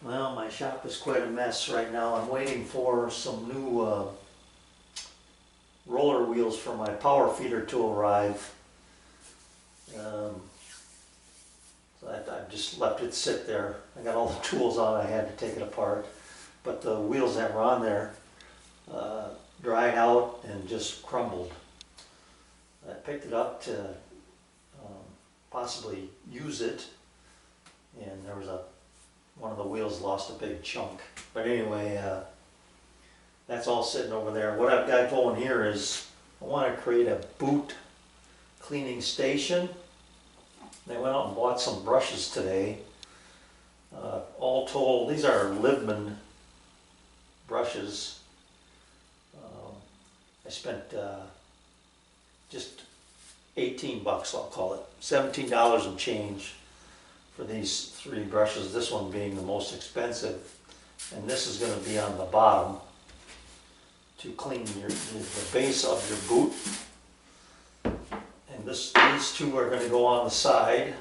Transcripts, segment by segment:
Well, my shop is quite a mess right now. I'm waiting for some new roller wheels for my power feeder to arrive. Um, so I've just left it sit there. I got all the tools on, I had to take it apart. But the wheels that were on there dried out and just crumbled. I picked it up to possibly use it, and there was one of the wheels lost a big chunk. But anyway, that's all sitting over there. What I've got going here is I want to create a boot cleaning station. I went out and bought some brushes today. All told, these are Liebman brushes. I spent just 18 bucks, I'll call it, $17 and change for these three brushes, this one being the most expensive. And this is going to be on the bottom to clean the base of your boot. And these two are going to go on the side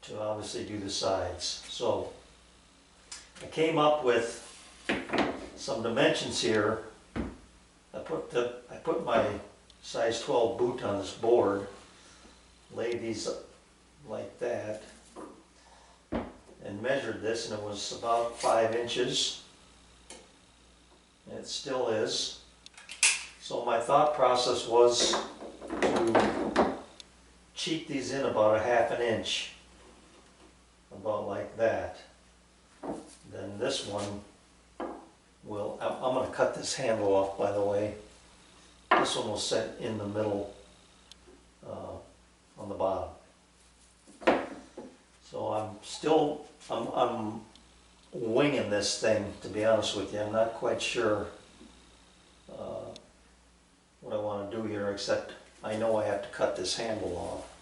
to obviously do the sides. So I came up with some dimensions here. I put my size 12 boot on this board, laid these up like that, and measured this, and it was about 5 inches. And it still is. So my thought process was to cheat these in about 1/2 inch, about like that. Then this one will, I'm going to cut this handle off, by the way. This one will sit in the middle on the bottom. So I'm winging this thing, to be honest with you. I'm not quite sure what I want to do here, except I know I have to cut this handle off.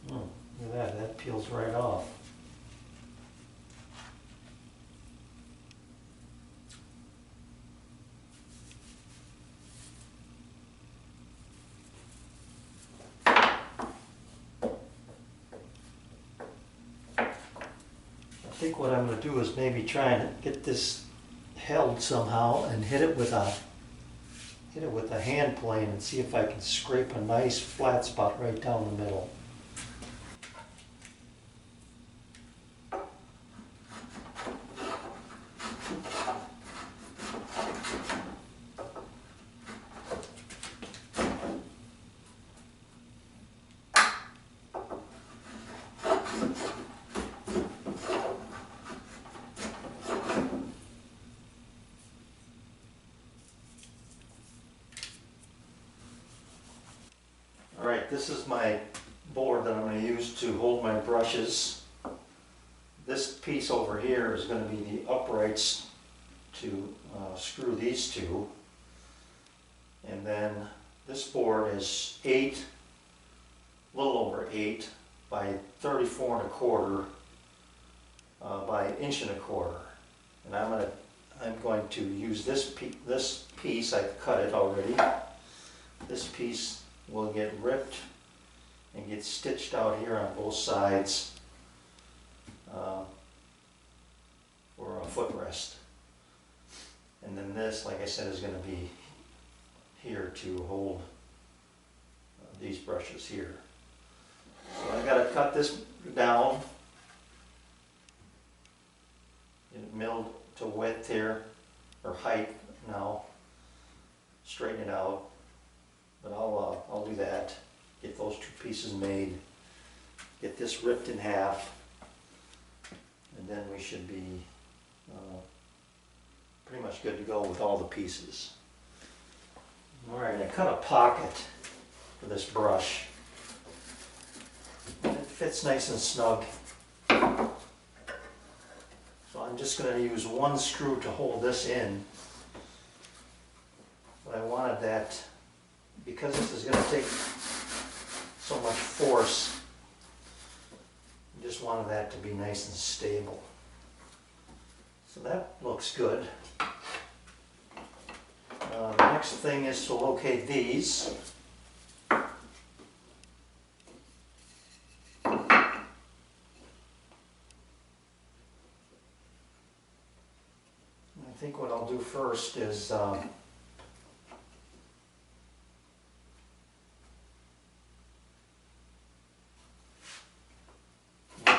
Look at that, that peels right off. I think what I'm going to do is maybe try and get this held somehow and hit it with a hand plane and see if I can scrape a nice flat spot right down the middle. Alright, this is my board that I'm going to use to hold my brushes. This piece over here is going to be the uprights to screw these to. And then this board is a little over 8 by 34 1/4 by 1 1/4 inch. And I'm going to use this piece, I've cut it already. This piece will get ripped and get stitched out here on both sides footrest. And then this, like I said, is going to be here to hold these brushes here. So I got to cut this down, get it milled to width here, or height now, straighten it out. But I'll do that, get those two pieces made, get this ripped in half, and then we should be pretty much good to go with all the pieces. Alright, I cut a pocket for this brush. And it fits nice and snug. So I'm just going to use one screw to hold this in. But I wanted that, because this is going to take so much force, I just wanted that to be nice and stable. So that looks good. The next thing is to locate these. I think what I'll do first is locate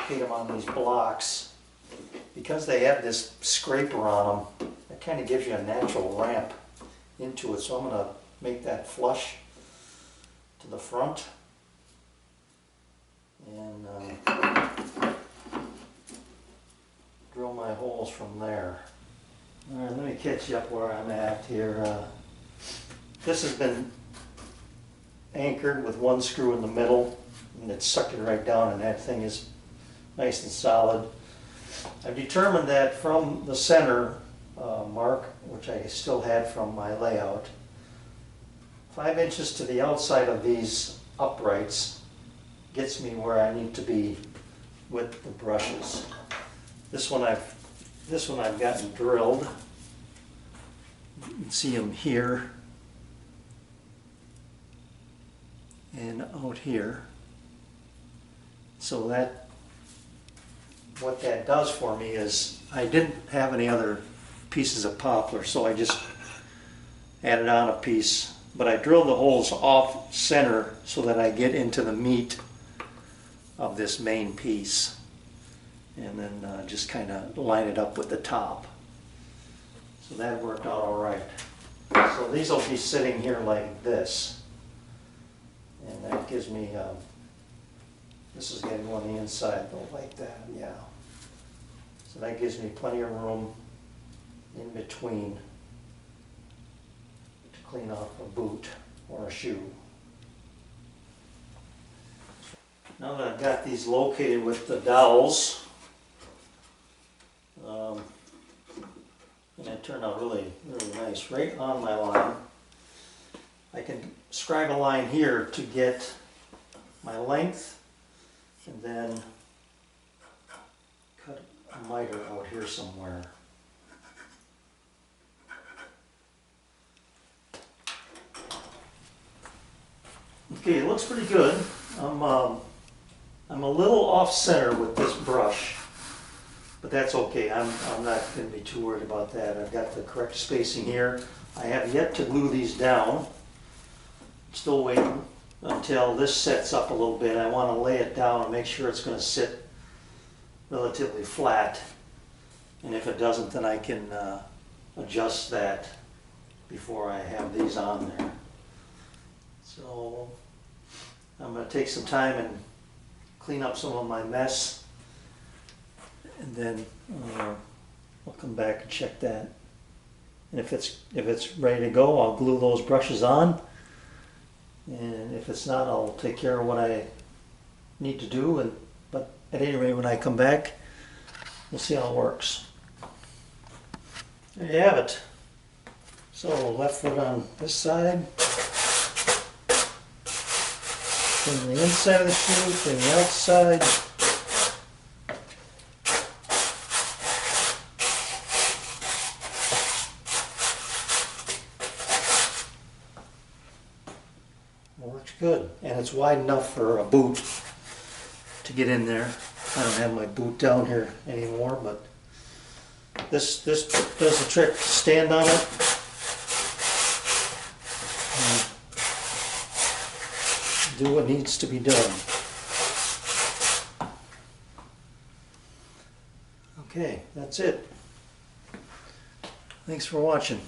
them on these blocks. Because they have this scraper on them, it kind of gives you a natural ramp into it. So I'm going to make that flush to the front. And drill my holes from there. Alright, let me catch you up where I'm at here. This has been anchored with one screw in the middle, and it's sucking right down, and that thing is nice and solid. I've determined that from the center mark, which I still had from my layout, 5 inches to the outside of these uprights gets me where I need to be with the brushes. This one I've gotten drilled. You can see them here and out here. So that, what that does for me is, I didn't have any other pieces of poplar, so I just added on a piece, but I drilled the holes off center so that I get into the meat of this main piece, and then just kind of line it up with the top. So that worked out all right. So these will be sitting here like this, and that gives me, this is getting on the inside though, like that, yeah. So that gives me plenty of room in between to clean off a boot or a shoe. Now that I've got these located with the dowels, and it turned out really, really nice, right on my line. I can scribe a line here to get my length, and then cut a miter out here somewhere. Okay, it looks pretty good. I'm a little off center with this brush, but that's okay. I'm not going to be too worried about that. I've got the correct spacing here. I have yet to glue these down. Still waiting until this sets up a little bit. I want to lay it down and make sure it's going to sit relatively flat. And if it doesn't, then I can adjust that before I have these on there. So I'm going to take some time and clean up some of my mess, and then I'll come back and check that. And if it's ready to go, I'll glue those brushes on. And if it's not, I'll take care of what I need to do. But at any rate, when I come back, we'll see how it works. There you have it. So left foot on this side. Clean the inside of the shoe, clean the outside. Works good, and it's wide enough for a boot to get in there. I don't have my boot down here anymore, but This does the trick. Stand on it. And do what needs to be done. Okay, that's it. Thanks for watching.